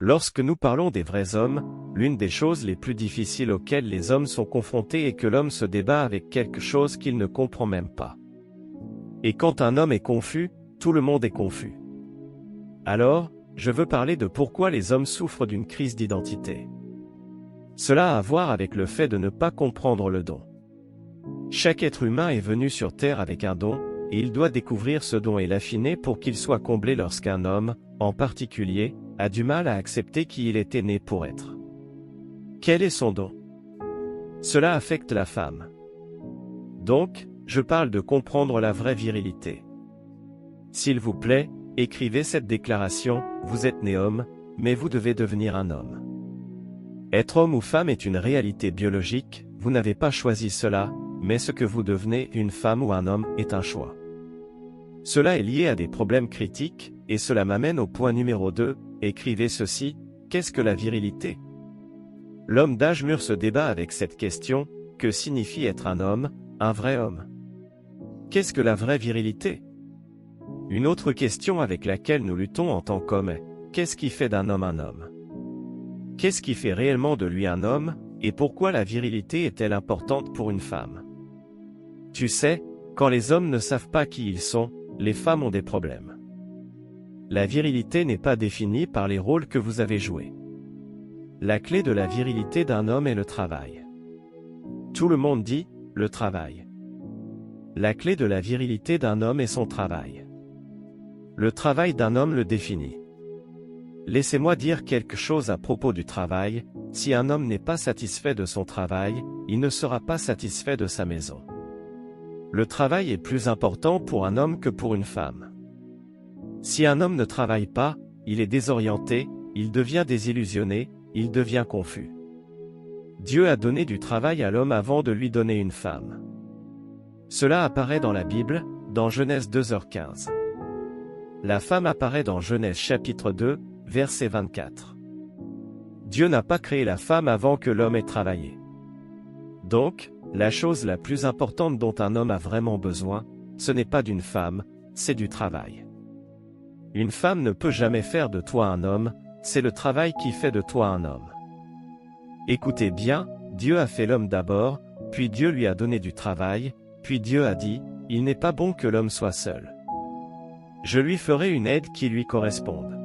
Lorsque nous parlons des vrais hommes, l'une des choses les plus difficiles auxquelles les hommes sont confrontés est que l'homme se débat avec quelque chose qu'il ne comprend même pas. Et quand un homme est confus, tout le monde est confus. Alors, je veux parler de pourquoi les hommes souffrent d'une crise d'identité. Cela a à voir avec le fait de ne pas comprendre le don. Chaque être humain est venu sur Terre avec un don, et il doit découvrir ce don et l'affiner pour qu'il soit comblé lorsqu'un homme, en particulier, a du mal à accepter qui il était né pour être. Quel est son don? Cela affecte la femme. Donc, je parle de comprendre la vraie virilité. S'il vous plaît, écrivez cette déclaration: vous êtes né homme, mais vous devez devenir un homme. Être homme ou femme est une réalité biologique, vous n'avez pas choisi cela, mais ce que vous devenez, une femme ou un homme, est un choix. Cela est lié à des problèmes critiques, et cela m'amène au point numéro 2, écrivez ceci: qu'est-ce que la virilité? L'homme d'âge mûr se débat avec cette question: que signifie être un homme, un vrai homme? Qu'est-ce que la vraie virilité? Une autre question avec laquelle nous luttons en tant qu'hommes est: qu'est-ce qui fait d'un homme un homme? Qu'est-ce qui fait réellement de lui un homme, et pourquoi la virilité est-elle importante pour une femme? Tu sais, quand les hommes ne savent pas qui ils sont, les femmes ont des problèmes. La virilité n'est pas définie par les rôles que vous avez joués. La clé de la virilité d'un homme est le travail. Tout le monde dit, le travail. La clé de la virilité d'un homme est son travail. Le travail d'un homme le définit. Laissez-moi dire quelque chose à propos du travail: si un homme n'est pas satisfait de son travail, il ne sera pas satisfait de sa maison. Le travail est plus important pour un homme que pour une femme. Si un homme ne travaille pas, il est désorienté, il devient désillusionné, il devient confus. Dieu a donné du travail à l'homme avant de lui donner une femme. Cela apparaît dans la Bible, dans Genèse 2h15. La femme apparaît dans Genèse chapitre 2, verset 24. Dieu n'a pas créé la femme avant que l'homme ait travaillé. Donc, la chose la plus importante dont un homme a vraiment besoin, ce n'est pas d'une femme, c'est du travail. Une femme ne peut jamais faire de toi un homme, c'est le travail qui fait de toi un homme. Écoutez bien, Dieu a fait l'homme d'abord, puis Dieu lui a donné du travail, puis Dieu a dit, il n'est pas bon que l'homme soit seul. Je lui ferai une aide qui lui corresponde.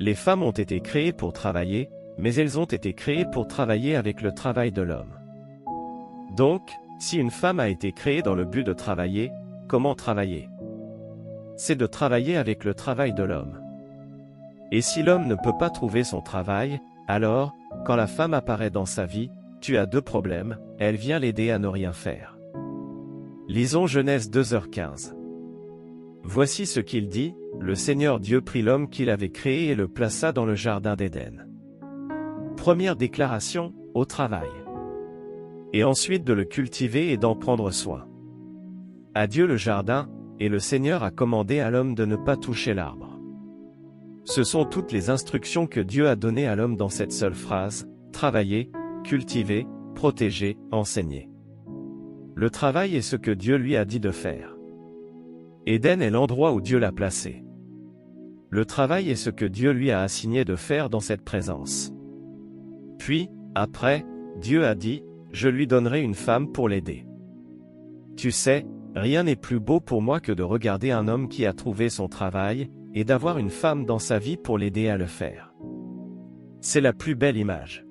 Les femmes ont été créées pour travailler, mais elles ont été créées pour travailler avec le travail de l'homme. Donc, si une femme a été créée dans le but de travailler, comment travailler? C'est de travailler avec le travail de l'homme. Et si l'homme ne peut pas trouver son travail, alors, quand la femme apparaît dans sa vie, tu as deux problèmes: elle vient l'aider à ne rien faire. Lisons Genèse 2h15. Voici ce qu'il dit: le Seigneur Dieu prit l'homme qu'il avait créé et le plaça dans le jardin d'Éden. Première déclaration: au travail. Et ensuite de le cultiver et d'en prendre soin. À Dieu le jardin, et le Seigneur a commandé à l'homme de ne pas toucher l'arbre. Ce sont toutes les instructions que Dieu a données à l'homme dans cette seule phrase: travailler, cultiver, protéger, enseigner. Le travail est ce que Dieu lui a dit de faire. Éden est l'endroit où Dieu l'a placé. Le travail est ce que Dieu lui a assigné de faire dans cette présence. Puis, après, Dieu a dit: je lui donnerai une femme pour l'aider. Tu sais, rien n'est plus beau pour moi que de regarder un homme qui a trouvé son travail, et d'avoir une femme dans sa vie pour l'aider à le faire. C'est la plus belle image.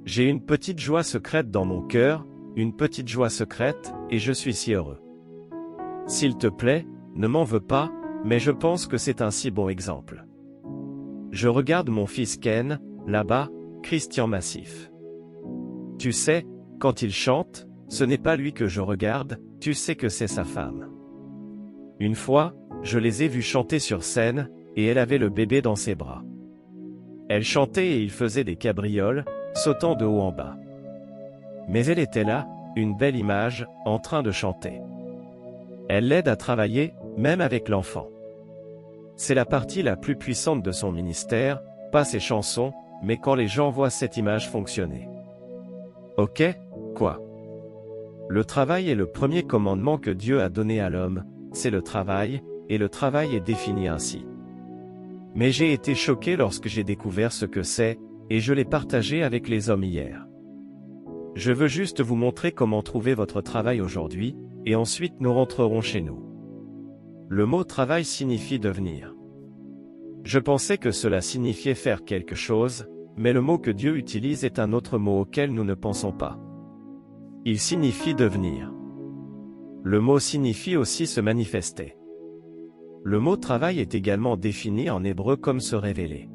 J'ai une petite joie secrète dans mon cœur, une petite joie secrète, et je suis si heureux. S'il te plaît, ne m'en veux pas, mais je pense que c'est un si bon exemple. Je regarde mon fils Ken, là-bas, Christian Massif. Tu sais, quand il chante, ce n'est pas lui que je regarde, tu sais que c'est sa femme. Une fois, je les ai vus chanter sur scène, et elle avait le bébé dans ses bras. Elle chantait et il faisait des cabrioles, sautant de haut en bas. Mais elle était là, une belle image, en train de chanter. Elle l'aide à travailler, même avec l'enfant. C'est la partie la plus puissante de son ministère, pas ses chansons, mais quand les gens voient cette image fonctionner. Ok, quoi? Le travail est le premier commandement que Dieu a donné à l'homme, c'est le travail, et le travail est défini ainsi. Mais j'ai été choqué lorsque j'ai découvert ce que c'est, et je l'ai partagé avec les hommes hier. Je veux juste vous montrer comment trouver votre travail aujourd'hui, et ensuite nous rentrerons chez nous. Le mot travail signifie devenir. Je pensais que cela signifiait faire quelque chose, mais le mot que Dieu utilise est un autre mot auquel nous ne pensons pas. Il signifie devenir. Le mot signifie aussi se manifester. Le mot travail est également défini en hébreu comme se révéler.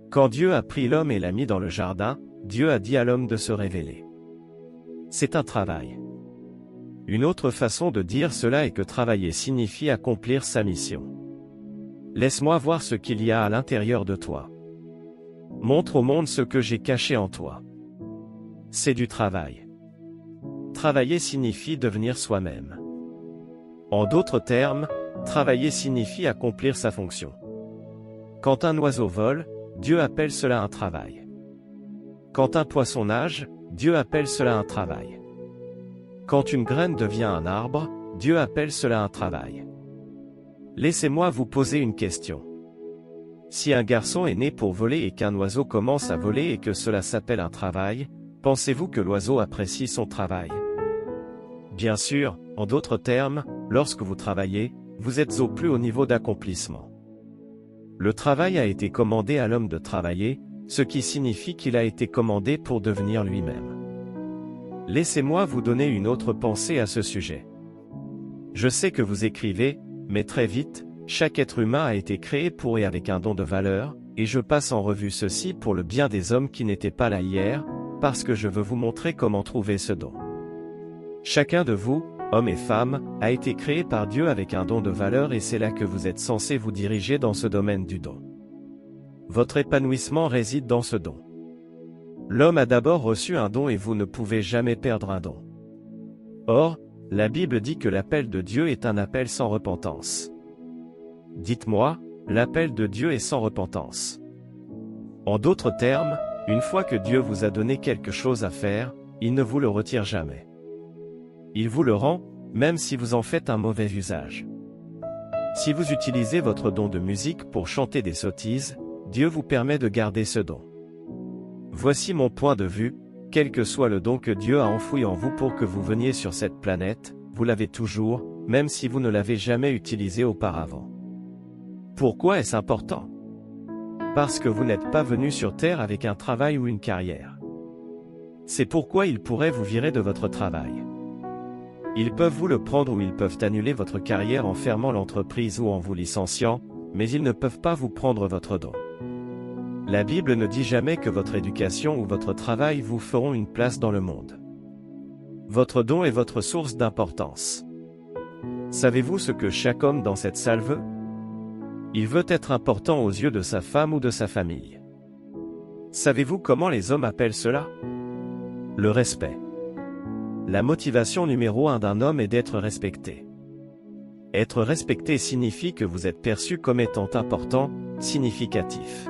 Quand Dieu a pris l'homme et l'a mis dans le jardin, Dieu a dit à l'homme de se révéler. C'est un travail. Une autre façon de dire cela est que travailler signifie accomplir sa mission. Laisse-moi voir ce qu'il y a à l'intérieur de toi. Montre au monde ce que j'ai caché en toi. C'est du travail. Travailler signifie devenir soi-même. En d'autres termes, travailler signifie accomplir sa fonction. Quand un oiseau vole, Dieu appelle cela un travail. Quand un poisson nage, Dieu appelle cela un travail. Quand une graine devient un arbre, Dieu appelle cela un travail. Laissez-moi vous poser une question. Si un garçon est né pour voler et qu'un oiseau commence à voler et que cela s'appelle un travail, pensez-vous que l'oiseau apprécie son travail? Bien sûr, en d'autres termes, lorsque vous travaillez, vous êtes au plus haut niveau d'accomplissement. Le travail a été commandé à l'homme de travailler, ce qui signifie qu'il a été commandé pour devenir lui-même. Laissez-moi vous donner une autre pensée à ce sujet. Je sais que vous écrivez, mais très vite, chaque être humain a été créé pour et avec un don de valeur, et je passe en revue ceci pour le bien des hommes qui n'étaient pas là hier, parce que je veux vous montrer comment trouver ce don. Chacun de vous, hommes et femmes, a été créé par Dieu avec un don de valeur et c'est là que vous êtes censé vous diriger dans ce domaine du don. Votre épanouissement réside dans ce don. L'homme a d'abord reçu un don et vous ne pouvez jamais perdre un don. Or, la Bible dit que l'appel de Dieu est un appel sans repentance. Dites-moi, l'appel de Dieu est sans repentance. En d'autres termes, une fois que Dieu vous a donné quelque chose à faire, il ne vous le retire jamais. Il vous le rend, même si vous en faites un mauvais usage. Si vous utilisez votre don de musique pour chanter des sottises, Dieu vous permet de garder ce don. Voici mon point de vue, quel que soit le don que Dieu a enfoui en vous pour que vous veniez sur cette planète, vous l'avez toujours, même si vous ne l'avez jamais utilisé auparavant. Pourquoi est-ce important? Parce que vous n'êtes pas venu sur Terre avec un travail ou une carrière. C'est pourquoi ils pourraient vous virer de votre travail. Ils peuvent vous le prendre ou ils peuvent annuler votre carrière en fermant l'entreprise ou en vous licenciant, mais ils ne peuvent pas vous prendre votre don. La Bible ne dit jamais que votre éducation ou votre travail vous feront une place dans le monde. Votre don est votre source d'importance. Savez-vous ce que chaque homme dans cette salle veut? Il veut être important aux yeux de sa femme ou de sa famille. Savez-vous comment les hommes appellent cela? Le respect. La motivation numéro 1 d'un homme est d'être respecté. Être respecté signifie que vous êtes perçu comme étant important, significatif.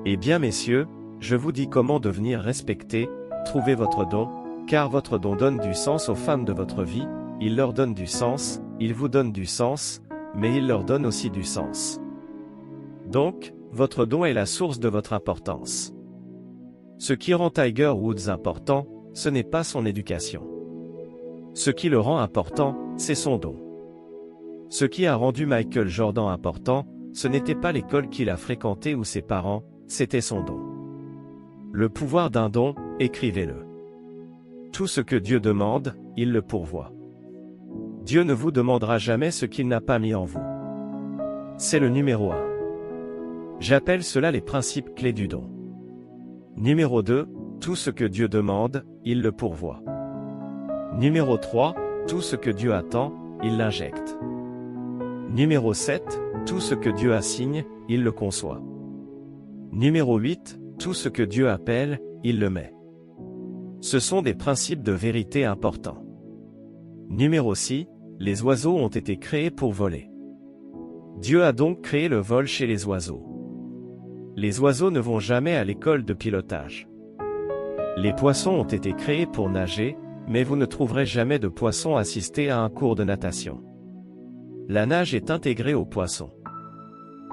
Eh bien messieurs, je vous dis comment devenir respecté, trouvez votre don, car votre don donne du sens aux femmes de votre vie, il leur donne du sens, il vous donne du sens, mais il leur donne aussi du sens. Donc, votre don est la source de votre importance. Ce qui rend Tiger Woods important, ce n'est pas son éducation. Ce qui le rend important, c'est son don. Ce qui a rendu Michael Jordan important, ce n'était pas l'école qu'il a fréquentée ou ses parents, c'était son don. Le pouvoir d'un don, écrivez-le. Tout ce que Dieu demande, il le pourvoit. Dieu ne vous demandera jamais ce qu'il n'a pas mis en vous. C'est le numéro 1. J'appelle cela les principes clés du don. Numéro 2, tout ce que Dieu demande, il le pourvoit. Numéro 3, tout ce que Dieu attend, il l'injecte. Numéro 7, tout ce que Dieu assigne, il le conçoit. Numéro 8, tout ce que Dieu appelle, il le met. Ce sont des principes de vérité importants. Numéro 6, les oiseaux ont été créés pour voler. Dieu a donc créé le vol chez les oiseaux. Les oiseaux ne vont jamais à l'école de pilotage. Les poissons ont été créés pour nager, mais vous ne trouverez jamais de poissons assistés à un cours de natation. La nage est intégrée aux poissons.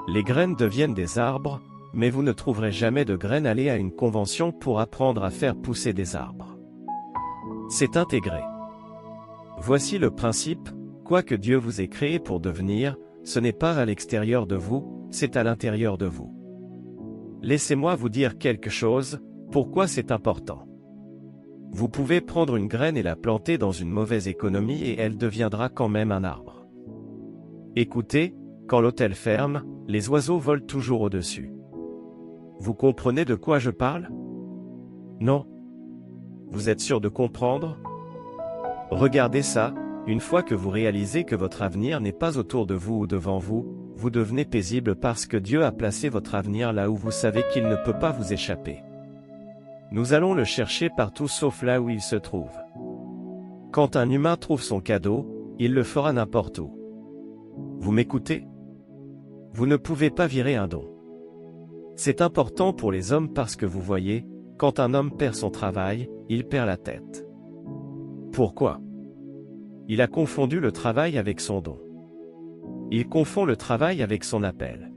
Les graines deviennent des arbres, mais vous ne trouverez jamais de graines. Allez à une convention pour apprendre à faire pousser des arbres. C'est intégré. Voici le principe, quoi que Dieu vous ait créé pour devenir, ce n'est pas à l'extérieur de vous, c'est à l'intérieur de vous. Laissez-moi vous dire quelque chose, pourquoi c'est important. Vous pouvez prendre une graine et la planter dans une mauvaise économie et elle deviendra quand même un arbre. Écoutez, quand l'hôtel ferme, les oiseaux volent toujours au-dessus. Vous comprenez de quoi je parle? Non? Vous êtes sûr de comprendre? Regardez ça, une fois que vous réalisez que votre avenir n'est pas autour de vous ou devant vous, vous devenez paisible parce que Dieu a placé votre avenir là où vous savez qu'il ne peut pas vous échapper. Nous allons le chercher partout sauf là où il se trouve. Quand un humain trouve son cadeau, il le fera n'importe où. Vous m'écoutez? Vous ne pouvez pas virer un don. C'est important pour les hommes parce que vous voyez, quand un homme perd son travail, il perd la tête. Pourquoi? Il a confondu le travail avec son don. Il confond le travail avec son appel.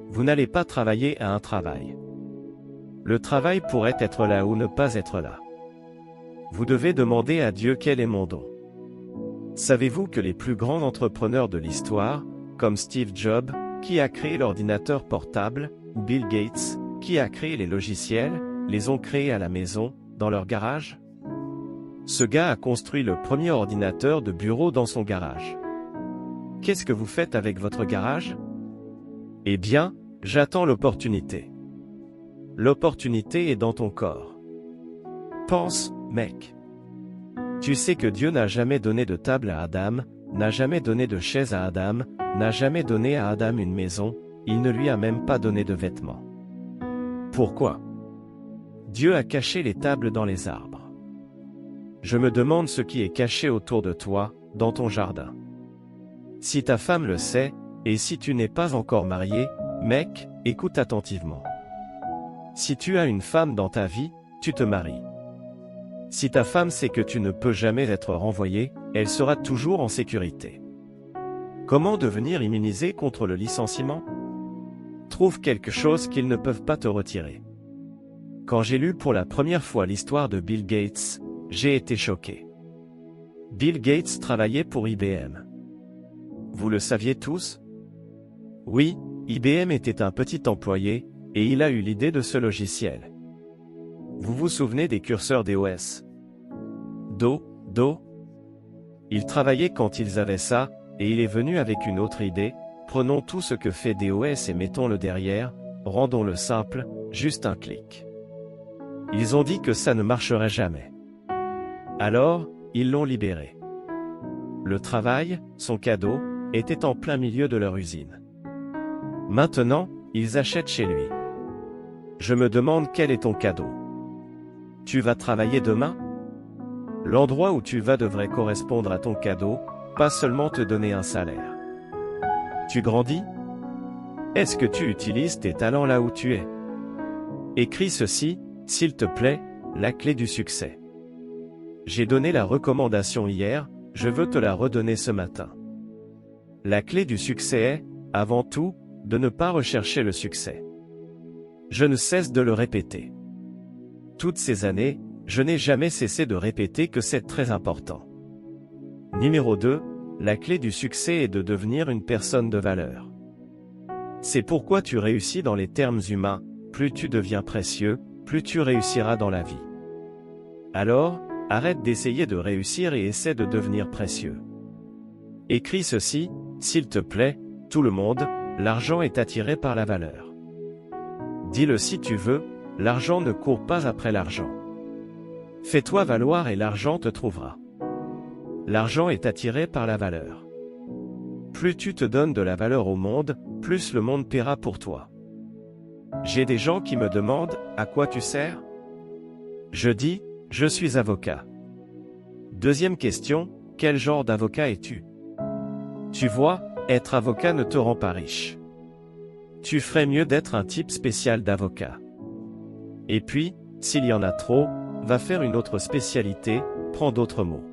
Vous n'allez pas travailler à un travail. Le travail pourrait être là ou ne pas être là. Vous devez demander à Dieu quel est mon don. Savez-vous que les plus grands entrepreneurs de l'histoire, comme Steve Jobs, qui a créé l'ordinateur portable, ou Bill Gates, qui a créé les logiciels, les ont créés à la maison, dans leur garage? Ce gars a construit le premier ordinateur de bureau dans son garage. Qu'est-ce que vous faites avec votre garage? Eh bien, j'attends l'opportunité. L'opportunité est dans ton corps. Pense, mec. Tu sais que Dieu n'a jamais donné de table à Adam, n'a jamais donné de chaise à Adam, n'a jamais donné à Adam une maison, il ne lui a même pas donné de vêtements. Pourquoi? Dieu a caché les tables dans les arbres. Je me demande ce qui est caché autour de toi, dans ton jardin. Si ta femme le sait, et si tu n'es pas encore marié, mec, écoute attentivement. Si tu as une femme dans ta vie, tu te maries. Si ta femme sait que tu ne peux jamais être renvoyé, elle sera toujours en sécurité. Comment devenir immunisé contre le licenciement? Trouve quelque chose qu'ils ne peuvent pas te retirer. Quand j'ai lu pour la première fois l'histoire de Bill Gates, j'ai été choqué. Bill Gates travaillait pour IBM. Vous le saviez tous? Oui, IBM était un petit employé, et il a eu l'idée de ce logiciel. Vous vous souvenez des curseurs DOS? Do. Il travaillait quand ils avaient ça, et il est venu avec une autre idée, prenons tout ce que fait DOS et mettons-le derrière, rendons-le simple, juste un clic. Ils ont dit que ça ne marcherait jamais. Alors, ils l'ont libéré. Le travail, son cadeau, était en plein milieu de leur usine. Maintenant, ils achètent chez lui. Je me demande quel est ton cadeau. Tu vas travailler demain? L'endroit où tu vas devrait correspondre à ton cadeau, pas seulement te donner un salaire. Tu grandis? Est-ce que tu utilises tes talents là où tu es? Écris ceci, s'il te plaît, la clé du succès. J'ai donné la recommandation hier, je veux te la redonner ce matin. La clé du succès est, avant tout, de ne pas rechercher le succès. Je ne cesse de le répéter. Toutes ces années, je n'ai jamais cessé de répéter que c'est très important. Numéro 2, la clé du succès est de devenir une personne de valeur. C'est pourquoi tu réussis dans les termes humains, plus tu deviens précieux, plus tu réussiras dans la vie. Alors, arrête d'essayer de réussir et essaie de devenir précieux. Écris ceci, s'il te plaît, tout le monde, l'argent est attiré par la valeur. Dis-le si tu veux, l'argent ne court pas après l'argent. Fais-toi valoir et l'argent te trouvera. L'argent est attiré par la valeur. Plus tu te donnes de la valeur au monde, plus le monde paiera pour toi. J'ai des gens qui me demandent, à quoi tu sers? Je dis, je suis avocat. Deuxième question, quel genre d'avocat es-tu? Tu vois, être avocat ne te rend pas riche. Tu ferais mieux d'être un type spécial d'avocat. Et puis, s'il y en a trop, va faire une autre spécialité, prends d'autres mots.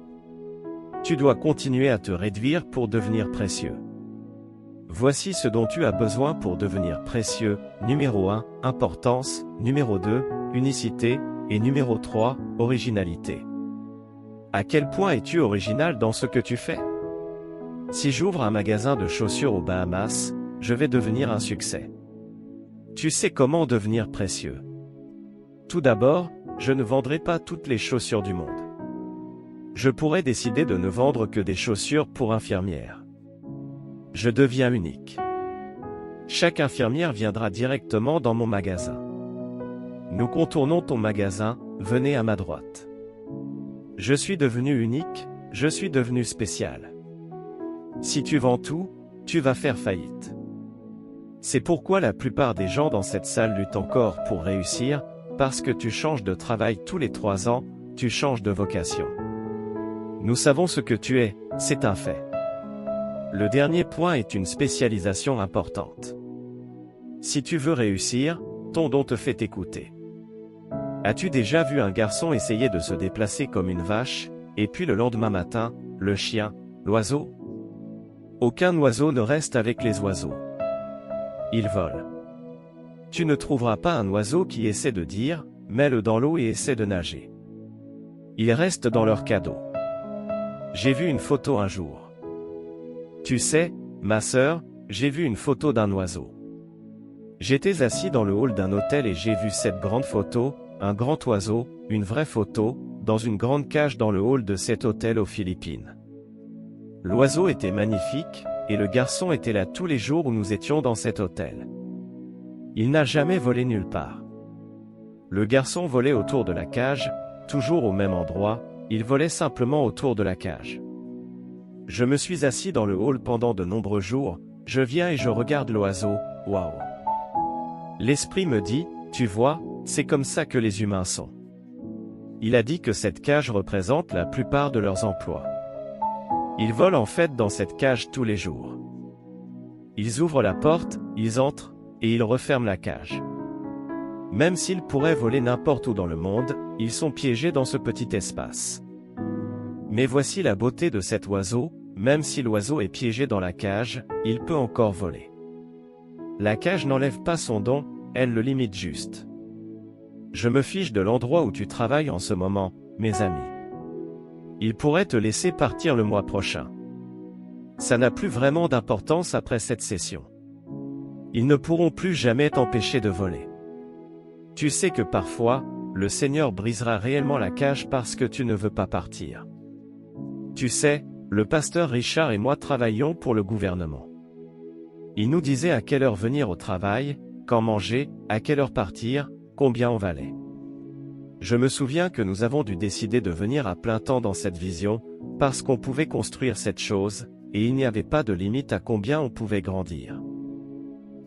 Tu dois continuer à te réduire pour devenir précieux. Voici ce dont tu as besoin pour devenir précieux. Numéro 1, importance. Numéro 2, unicité. Et numéro 3, originalité. À quel point es-tu original dans ce que tu fais? Si j'ouvre un magasin de chaussures aux Bahamas, je vais devenir un succès. Tu sais comment devenir précieux. Tout d'abord, je ne vendrai pas toutes les chaussures du monde. Je pourrais décider de ne vendre que des chaussures pour infirmières. Je deviens unique. Chaque infirmière viendra directement dans mon magasin. Nous contournons ton magasin, venez à ma droite. Je suis devenu unique, je suis devenu spécial. Si tu vends tout, tu vas faire faillite. C'est pourquoi la plupart des gens dans cette salle luttent encore pour réussir, parce que tu changes de travail tous les 3 ans, tu changes de vocation. Nous savons ce que tu es, c'est un fait. Le dernier point est une spécialisation importante. Si tu veux réussir, ton don te fait écouter. As-tu déjà vu un garçon essayer de se déplacer comme une vache, et puis le lendemain matin, le chien, l'oiseau? Aucun oiseau ne reste avec les oiseaux. Ils volent. Tu ne trouveras pas un oiseau qui essaie de dire, mets-le dans l'eau et essaie de nager. Ils restent dans leur cadeau. J'ai vu une photo un jour. Tu sais, ma sœur, j'ai vu une photo d'un oiseau. J'étais assis dans le hall d'un hôtel et j'ai vu cette grande photo, un grand oiseau, une vraie photo, dans une grande cage dans le hall de cet hôtel aux Philippines. L'oiseau était magnifique, et le garçon était là tous les jours où nous étions dans cet hôtel. Il n'a jamais volé nulle part. Le garçon volait autour de la cage, toujours au même endroit, il volait simplement autour de la cage. Je me suis assis dans le hall pendant de nombreux jours, je viens et je regarde l'oiseau, waouh. L'esprit me dit, tu vois, c'est comme ça que les humains sont. Il a dit que cette cage représente la plupart de leurs emplois. Ils volent en fait dans cette cage tous les jours. Ils ouvrent la porte, ils entrent, et ils referment la cage. Même s'ils pourraient voler n'importe où dans le monde, ils sont piégés dans ce petit espace. Mais voici la beauté de cet oiseau, même si l'oiseau est piégé dans la cage, il peut encore voler. La cage n'enlève pas son don, elle le limite juste. Je me fiche de l'endroit où tu travailles en ce moment, mes amis. Ils pourraient te laisser partir le mois prochain. Ça n'a plus vraiment d'importance après cette session. Ils ne pourront plus jamais t'empêcher de voler. Tu sais que parfois, le Seigneur brisera réellement la cage parce que tu ne veux pas partir. Tu sais, le pasteur Richard et moi travaillions pour le gouvernement. Il nous disait à quelle heure venir au travail, quand manger, à quelle heure partir, combien on valait. Je me souviens que nous avons dû décider de venir à plein temps dans cette vision, parce qu'on pouvait construire cette chose, et il n'y avait pas de limite à combien on pouvait grandir.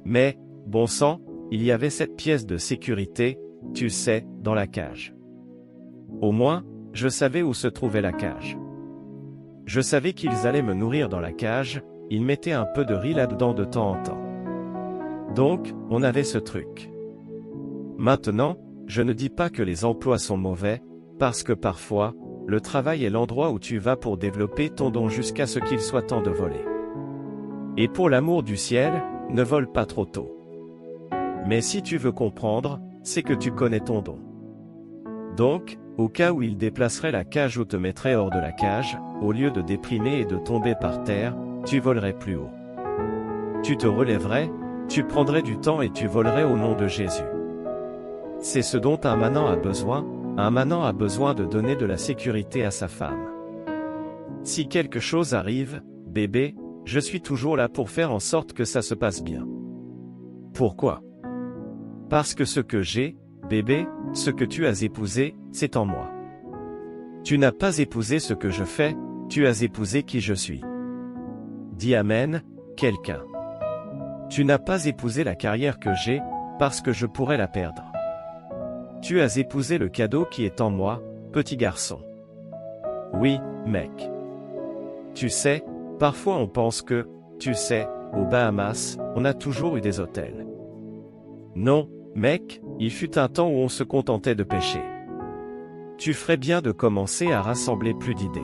Mais, bon sang, il y avait cette pièce de sécurité, tu sais, dans la cage. Au moins, je savais où se trouvait la cage. Je savais qu'ils allaient me nourrir dans la cage, ils mettaient un peu de riz là-dedans de temps en temps. Donc, on avait ce truc. Maintenant, je ne dis pas que les emplois sont mauvais, parce que parfois, le travail est l'endroit où tu vas pour développer ton don jusqu'à ce qu'il soit temps de voler. Et pour l'amour du ciel, ne vole pas trop tôt. Mais si tu veux comprendre, c'est que tu connais ton don. Donc, au cas où il déplacerait la cage ou te mettrait hors de la cage, au lieu de déprimer et de tomber par terre, tu volerais plus haut. Tu te relèverais, tu prendrais du temps et tu volerais au nom de Jésus. C'est ce dont un manant a besoin de donner de la sécurité à sa femme. Si quelque chose arrive, bébé, je suis toujours là pour faire en sorte que ça se passe bien. Pourquoi? Parce que ce que j'ai, bébé, ce que tu as épousé, c'est en moi. Tu n'as pas épousé ce que je fais, tu as épousé qui je suis. Dis Amen, quelqu'un. Tu n'as pas épousé la carrière que j'ai, parce que je pourrais la perdre. Tu as épousé le cadeau qui est en moi, petit garçon. Oui, mec. Tu sais, parfois on pense que, tu sais, aux Bahamas, on a toujours eu des hôtels. Non, mec, il fut un temps où on se contentait de pêcher. Tu ferais bien de commencer à rassembler plus d'idées.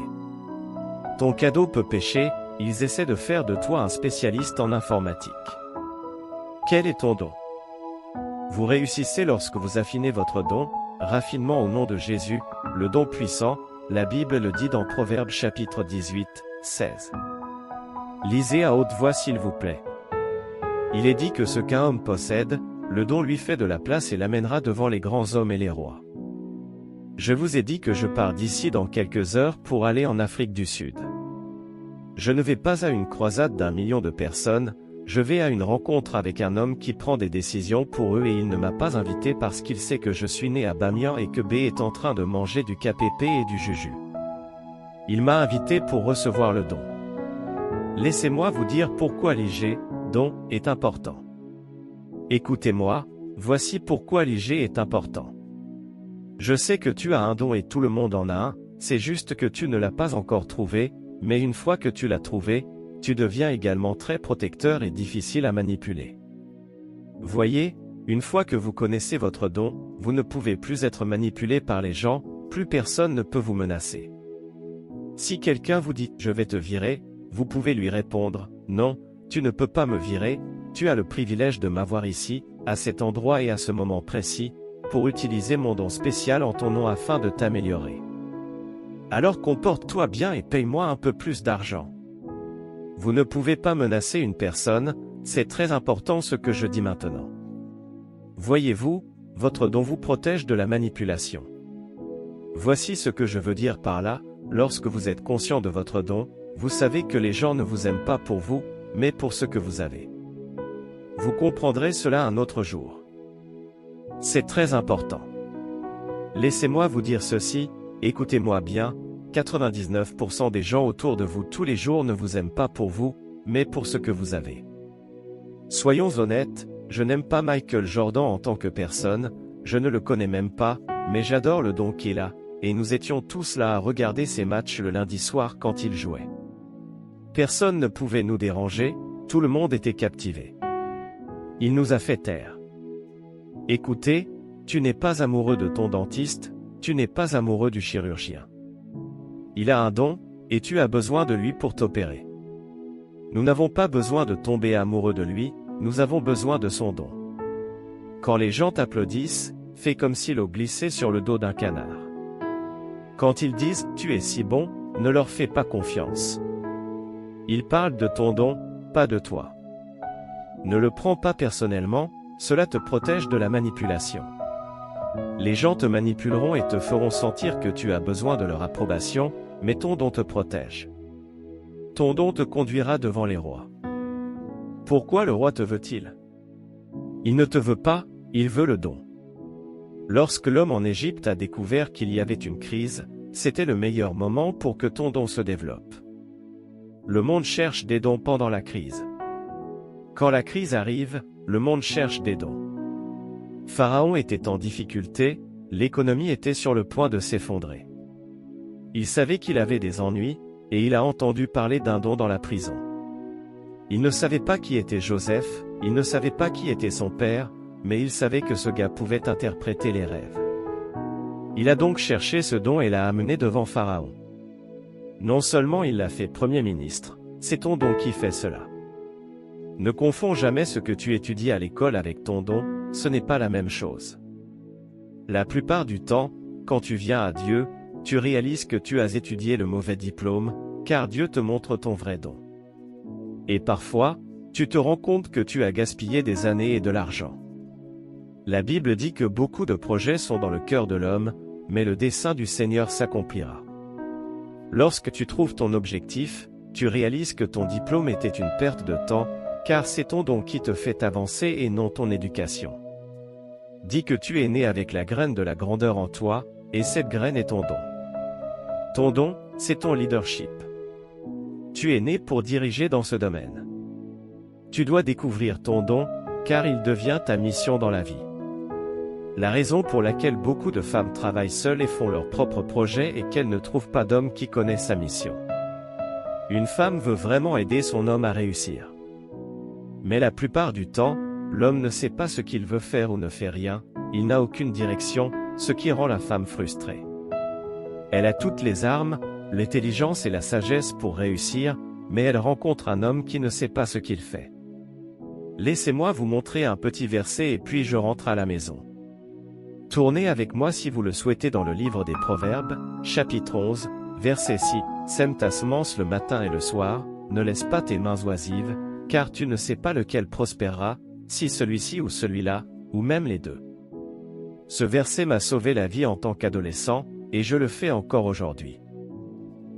Ton cadeau peut pêcher, ils essaient de faire de toi un spécialiste en informatique. Quel est ton don? Vous réussissez lorsque vous affinez votre don, raffinement au nom de Jésus, le don puissant, la Bible le dit dans Proverbes chapitre 18, 16. Lisez à haute voix s'il vous plaît. Il est dit que ce qu'un homme possède, le don lui fait de la place et l'amènera devant les grands hommes et les rois. Je vous ai dit que je pars d'ici dans quelques heures pour aller en Afrique du Sud. Je ne vais pas à une croisade d'1 million de personnes, je vais à une rencontre avec un homme qui prend des décisions pour eux et il ne m'a pas invité parce qu'il sait que je suis né à Bamiyan et que B est en train de manger du KPP et du juju. Il m'a invité pour recevoir le don. Laissez-moi vous dire pourquoi l'IG, don, est important. Écoutez-moi, voici pourquoi l'IG est important. Je sais que tu as un don et tout le monde en a un, c'est juste que tu ne l'as pas encore trouvé, mais une fois que tu l'as trouvé, tu deviens également très protecteur et difficile à manipuler. Voyez, une fois que vous connaissez votre don, vous ne pouvez plus être manipulé par les gens, plus personne ne peut vous menacer. Si quelqu'un vous dit « je vais te virer », vous pouvez lui répondre « non, tu ne peux pas me virer, tu as le privilège de m'avoir ici, à cet endroit et à ce moment précis, pour utiliser mon don spécial en ton nom afin de t'améliorer. Alors comporte-toi bien et paye-moi un peu plus d'argent. » Vous ne pouvez pas menacer une personne, c'est très important ce que je dis maintenant. Voyez-vous, votre don vous protège de la manipulation. Voici ce que je veux dire par là, lorsque vous êtes conscient de votre don, vous savez que les gens ne vous aiment pas pour vous, mais pour ce que vous avez. Vous comprendrez cela un autre jour. C'est très important. Laissez-moi vous dire ceci, écoutez-moi bien, 99% des gens autour de vous tous les jours ne vous aiment pas pour vous, mais pour ce que vous avez. Soyons honnêtes, je n'aime pas Michael Jordan en tant que personne, je ne le connais même pas, mais j'adore le don qu'il a, et nous étions tous là à regarder ses matchs le lundi soir quand il jouait. Personne ne pouvait nous déranger, tout le monde était captivé. Il nous a fait taire. Écoutez, tu n'es pas amoureux de ton dentiste, tu n'es pas amoureux du chirurgien. Il a un don, et tu as besoin de lui pour t'opérer. Nous n'avons pas besoin de tomber amoureux de lui, nous avons besoin de son don. Quand les gens t'applaudissent, fais comme si l'eau glissait sur le dos d'un canard. Quand ils disent « tu es si bon », ne leur fais pas confiance. Ils parlent de ton don, pas de toi. Ne le prends pas personnellement, cela te protège de la manipulation. Les gens te manipuleront et te feront sentir que tu as besoin de leur approbation, mais ton don te protège. Ton don te conduira devant les rois. Pourquoi le roi te veut-il? Il ne te veut pas, il veut le don. Lorsque l'homme en Égypte a découvert qu'il y avait une crise, c'était le meilleur moment pour que ton don se développe. Le monde cherche des dons pendant la crise. Quand la crise arrive, le monde cherche des dons. Pharaon était en difficulté, l'économie était sur le point de s'effondrer. Il savait qu'il avait des ennuis, et il a entendu parler d'un don dans la prison. Il ne savait pas qui était Joseph, il ne savait pas qui était son père, mais il savait que ce gars pouvait interpréter les rêves. Il a donc cherché ce don et l'a amené devant Pharaon. Non seulement il l'a fait Premier ministre, c'est ton don qui fait cela. Ne confonds jamais ce que tu étudies à l'école avec ton don, ce n'est pas la même chose. La plupart du temps, quand tu viens à Dieu, tu réalises que tu as étudié le mauvais diplôme, car Dieu te montre ton vrai don. Et parfois, tu te rends compte que tu as gaspillé des années et de l'argent. La Bible dit que beaucoup de projets sont dans le cœur de l'homme, mais le dessein du Seigneur s'accomplira. Lorsque tu trouves ton objectif, tu réalises que ton diplôme était une perte de temps, car c'est ton don qui te fait avancer et non ton éducation. Dis que tu es né avec la graine de la grandeur en toi, et cette graine est ton don. Ton don, c'est ton leadership. Tu es né pour diriger dans ce domaine. Tu dois découvrir ton don, car il devient ta mission dans la vie. La raison pour laquelle beaucoup de femmes travaillent seules et font leur propre projet est qu'elles ne trouvent pas d'homme qui connaisse sa mission. Une femme veut vraiment aider son homme à réussir. Mais la plupart du temps, l'homme ne sait pas ce qu'il veut faire ou ne fait rien, il n'a aucune direction, ce qui rend la femme frustrée. Elle a toutes les armes, l'intelligence et la sagesse pour réussir, mais elle rencontre un homme qui ne sait pas ce qu'il fait. Laissez-moi vous montrer un petit verset et puis je rentre à la maison. Tournez avec moi si vous le souhaitez dans le livre des Proverbes, chapitre 11, verset 6. Sème ta semence le matin et le soir, ne laisse pas tes mains oisives, car tu ne sais pas lequel prospérera, si celui-ci ou celui-là, ou même les deux. Ce verset m'a sauvé la vie en tant qu'adolescent, et je le fais encore aujourd'hui.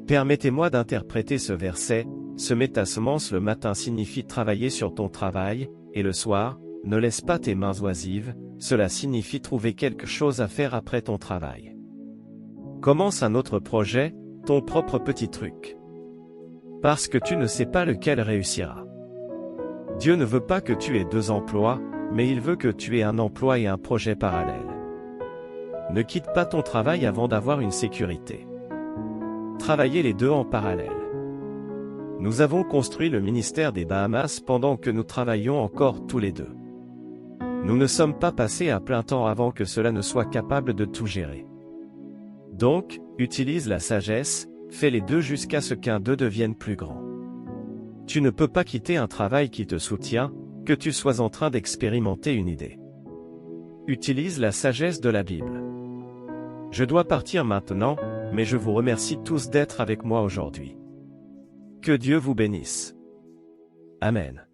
Permettez-moi d'interpréter ce verset. Semer ta semence le matin signifie travailler sur ton travail, et le soir, ne laisse pas tes mains oisives, cela signifie trouver quelque chose à faire après ton travail. Commence un autre projet, ton propre petit truc. Parce que tu ne sais pas lequel réussira. Dieu ne veut pas que tu aies 2 emplois, mais il veut que tu aies un emploi et un projet parallèle. Ne quitte pas ton travail avant d'avoir une sécurité. Travaillez les 2 en parallèle. Nous avons construit le ministère des Bahamas pendant que nous travaillions encore tous les 2. Nous ne sommes pas passés à plein temps avant que cela ne soit capable de tout gérer. Donc, utilise la sagesse, fais les 2 jusqu'à ce qu'un d'eux devienne plus grand. Tu ne peux pas quitter un travail qui te soutient, que tu sois en train d'expérimenter une idée. Utilise la sagesse de la Bible. Je dois partir maintenant, mais je vous remercie tous d'être avec moi aujourd'hui. Que Dieu vous bénisse. Amen.